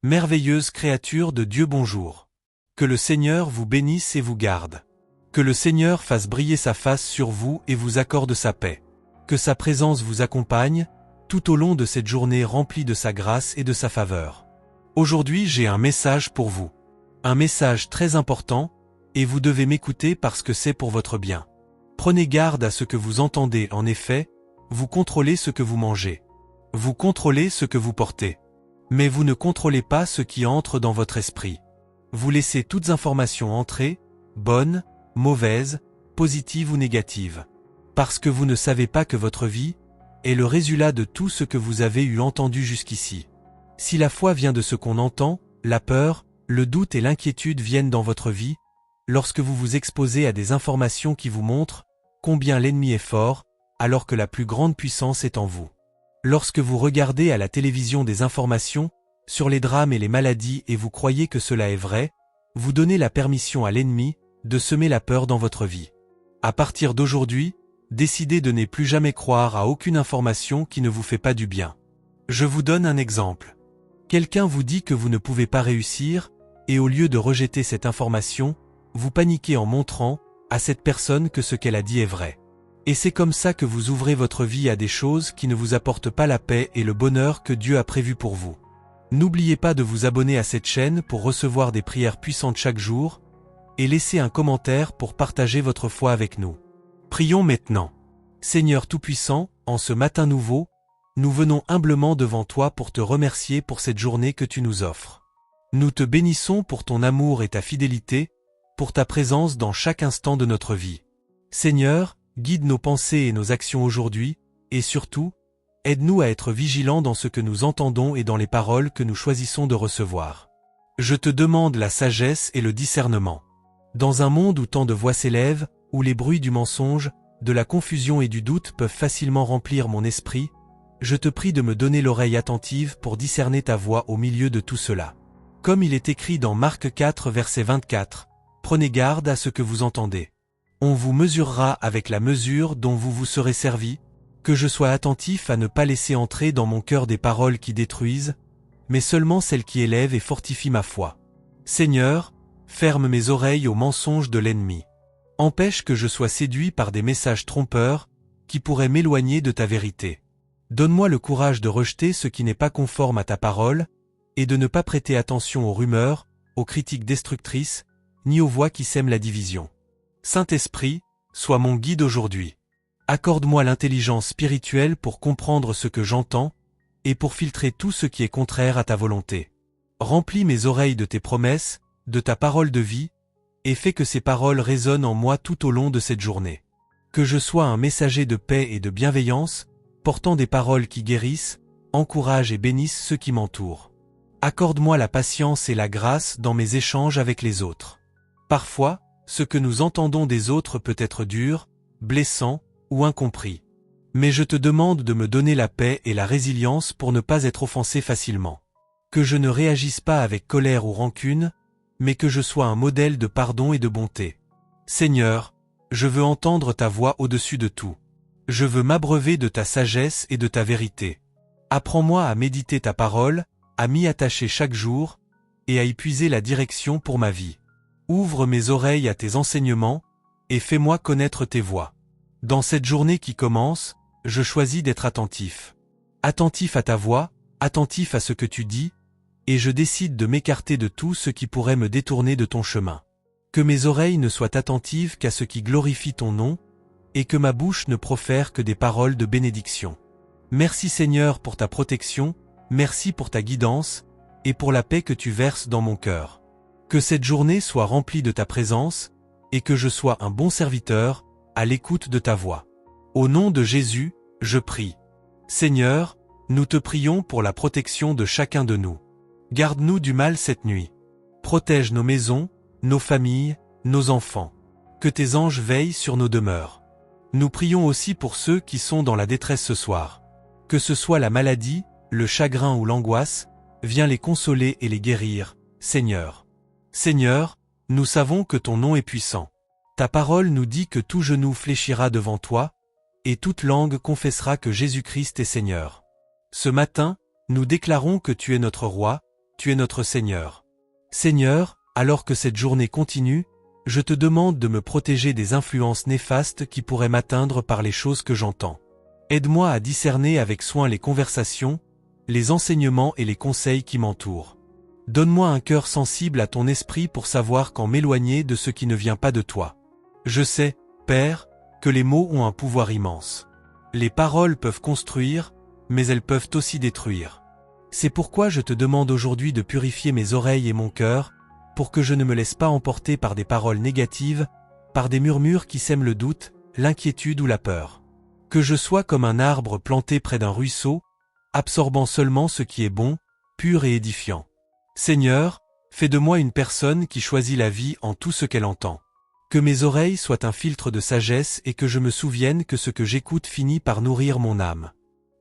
Merveilleuse créature de Dieu, bonjour. Que le Seigneur vous bénisse et vous garde. Que le Seigneur fasse briller sa face sur vous et vous accorde sa paix. Que sa présence vous accompagne, tout au long de cette journée remplie de sa grâce et de sa faveur. Aujourd'hui, j'ai un message pour vous. Un message très important, et vous devez m'écouter parce que c'est pour votre bien. Prenez garde à ce que vous entendez, en effet, vous contrôlez ce que vous mangez. Vous contrôlez ce que vous portez. Mais vous ne contrôlez pas ce qui entre dans votre esprit. Vous laissez toutes informations entrer, bonnes, mauvaises, positives ou négatives. Parce que vous ne savez pas que votre vie est le résultat de tout ce que vous avez entendu jusqu'ici. Si la foi vient de ce qu'on entend, la peur, le doute et l'inquiétude viennent dans votre vie, lorsque vous vous exposez à des informations qui vous montrent combien l'ennemi est fort, alors que la plus grande puissance est en vous. Lorsque vous regardez à la télévision des informations sur les drames et les maladies et vous croyez que cela est vrai, vous donnez la permission à l'ennemi de semer la peur dans votre vie. À partir d'aujourd'hui, décidez de ne plus jamais croire à aucune information qui ne vous fait pas du bien. Je vous donne un exemple. Quelqu'un vous dit que vous ne pouvez pas réussir, et au lieu de rejeter cette information, vous paniquez en montrant à cette personne que ce qu'elle a dit est vrai. Et c'est comme ça que vous ouvrez votre vie à des choses qui ne vous apportent pas la paix et le bonheur que Dieu a prévu pour vous. N'oubliez pas de vous abonner à cette chaîne pour recevoir des prières puissantes chaque jour, et laissez un commentaire pour partager votre foi avec nous. Prions maintenant. Seigneur Tout-Puissant, en ce matin nouveau, nous venons humblement devant toi pour te remercier pour cette journée que tu nous offres. Nous te bénissons pour ton amour et ta fidélité, pour ta présence dans chaque instant de notre vie. Seigneur, guide nos pensées et nos actions aujourd'hui, et surtout, aide-nous à être vigilants dans ce que nous entendons et dans les paroles que nous choisissons de recevoir. Je te demande la sagesse et le discernement. Dans un monde où tant de voix s'élèvent, où les bruits du mensonge, de la confusion et du doute peuvent facilement remplir mon esprit, je te prie de me donner l'oreille attentive pour discerner ta voix au milieu de tout cela. Comme il est écrit dans Marc 4 verset 24, prenez garde à ce que vous entendez. On vous mesurera avec la mesure dont vous vous serez servi, que je sois attentif à ne pas laisser entrer dans mon cœur des paroles qui détruisent, mais seulement celles qui élèvent et fortifient ma foi. Seigneur, ferme mes oreilles aux mensonges de l'ennemi. Empêche que je sois séduit par des messages trompeurs, qui pourraient m'éloigner de ta vérité. Donne-moi le courage de rejeter ce qui n'est pas conforme à ta parole, et de ne pas prêter attention aux rumeurs, aux critiques destructrices, ni aux voix qui sèment la division. Saint-Esprit, sois mon guide aujourd'hui. Accorde-moi l'intelligence spirituelle pour comprendre ce que j'entends, et pour filtrer tout ce qui est contraire à ta volonté. Remplis mes oreilles de tes promesses, de ta parole de vie, et fais que ces paroles résonnent en moi tout au long de cette journée. Que je sois un messager de paix et de bienveillance, portant des paroles qui guérissent, encouragent et bénissent ceux qui m'entourent. Accorde-moi la patience et la grâce dans mes échanges avec les autres. Parfois, ce que nous entendons des autres peut être dur, blessant ou incompris. Mais je te demande de me donner la paix et la résilience pour ne pas être offensé facilement. Que je ne réagisse pas avec colère ou rancune, mais que je sois un modèle de pardon et de bonté. Seigneur, je veux entendre ta voix au-dessus de tout. Je veux m'abreuver de ta sagesse et de ta vérité. Apprends-moi à méditer ta parole, à m'y attacher chaque jour, et à y puiser la direction pour ma vie. Ouvre mes oreilles à tes enseignements, et fais-moi connaître tes voies. Dans cette journée qui commence, je choisis d'être attentif. Attentif à ta voix, attentif à ce que tu dis, et je décide de m'écarter de tout ce qui pourrait me détourner de ton chemin. Que mes oreilles ne soient attentives qu'à ce qui glorifie ton nom, et que ma bouche ne profère que des paroles de bénédiction. Merci Seigneur pour ta protection, merci pour ta guidance, et pour la paix que tu verses dans mon cœur. Que cette journée soit remplie de ta présence, et que je sois un bon serviteur, à l'écoute de ta voix. Au nom de Jésus, je prie. Seigneur, nous te prions pour la protection de chacun de nous. Garde-nous du mal cette nuit. Protège nos maisons, nos familles, nos enfants. Que tes anges veillent sur nos demeures. Nous prions aussi pour ceux qui sont dans la détresse ce soir. Que ce soit la maladie, le chagrin ou l'angoisse, viens les consoler et les guérir, Seigneur. Seigneur, nous savons que ton nom est puissant. Ta parole nous dit que tout genou fléchira devant toi, et toute langue confessera que Jésus-Christ est Seigneur. Ce matin, nous déclarons que tu es notre roi, tu es notre Seigneur. Seigneur, alors que cette journée continue, je te demande de me protéger des influences néfastes qui pourraient m'atteindre par les choses que j'entends. Aide-moi à discerner avec soin les conversations, les enseignements et les conseils qui m'entourent. Donne-moi un cœur sensible à ton esprit pour savoir quand m'éloigner de ce qui ne vient pas de toi. Je sais, Père, que les mots ont un pouvoir immense. Les paroles peuvent construire, mais elles peuvent aussi détruire. C'est pourquoi je te demande aujourd'hui de purifier mes oreilles et mon cœur, pour que je ne me laisse pas emporter par des paroles négatives, par des murmures qui sèment le doute, l'inquiétude ou la peur. Que je sois comme un arbre planté près d'un ruisseau, absorbant seulement ce qui est bon, pur et édifiant. Seigneur, fais de moi une personne qui choisit la vie en tout ce qu'elle entend. Que mes oreilles soient un filtre de sagesse et que je me souvienne que ce que j'écoute finit par nourrir mon âme.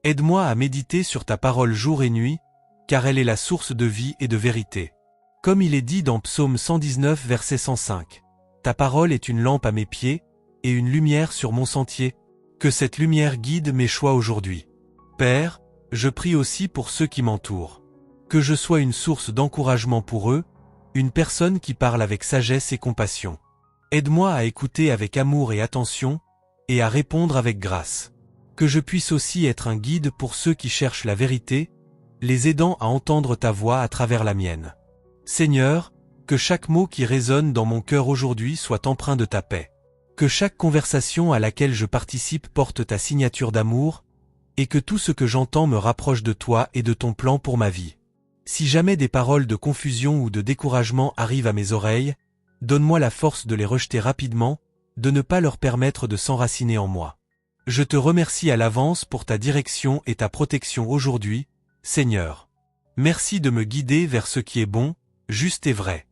Aide-moi à méditer sur ta parole jour et nuit, car elle est la source de vie et de vérité. Comme il est dit dans Psaume 119 verset 105, « Ta parole est une lampe à mes pieds et une lumière sur mon sentier. Que cette lumière guide mes choix aujourd'hui. Père, je prie aussi pour ceux qui m'entourent. Que je sois une source d'encouragement pour eux, une personne qui parle avec sagesse et compassion. Aide-moi à écouter avec amour et attention, et à répondre avec grâce. Que je puisse aussi être un guide pour ceux qui cherchent la vérité, les aidant à entendre ta voix à travers la mienne. Seigneur, que chaque mot qui résonne dans mon cœur aujourd'hui soit empreint de ta paix. Que chaque conversation à laquelle je participe porte ta signature d'amour, et que tout ce que j'entends me rapproche de toi et de ton plan pour ma vie. Si jamais des paroles de confusion ou de découragement arrivent à mes oreilles, donne-moi la force de les rejeter rapidement, de ne pas leur permettre de s'enraciner en moi. Je te remercie à l'avance pour ta direction et ta protection aujourd'hui, Seigneur. Merci de me guider vers ce qui est bon, juste et vrai.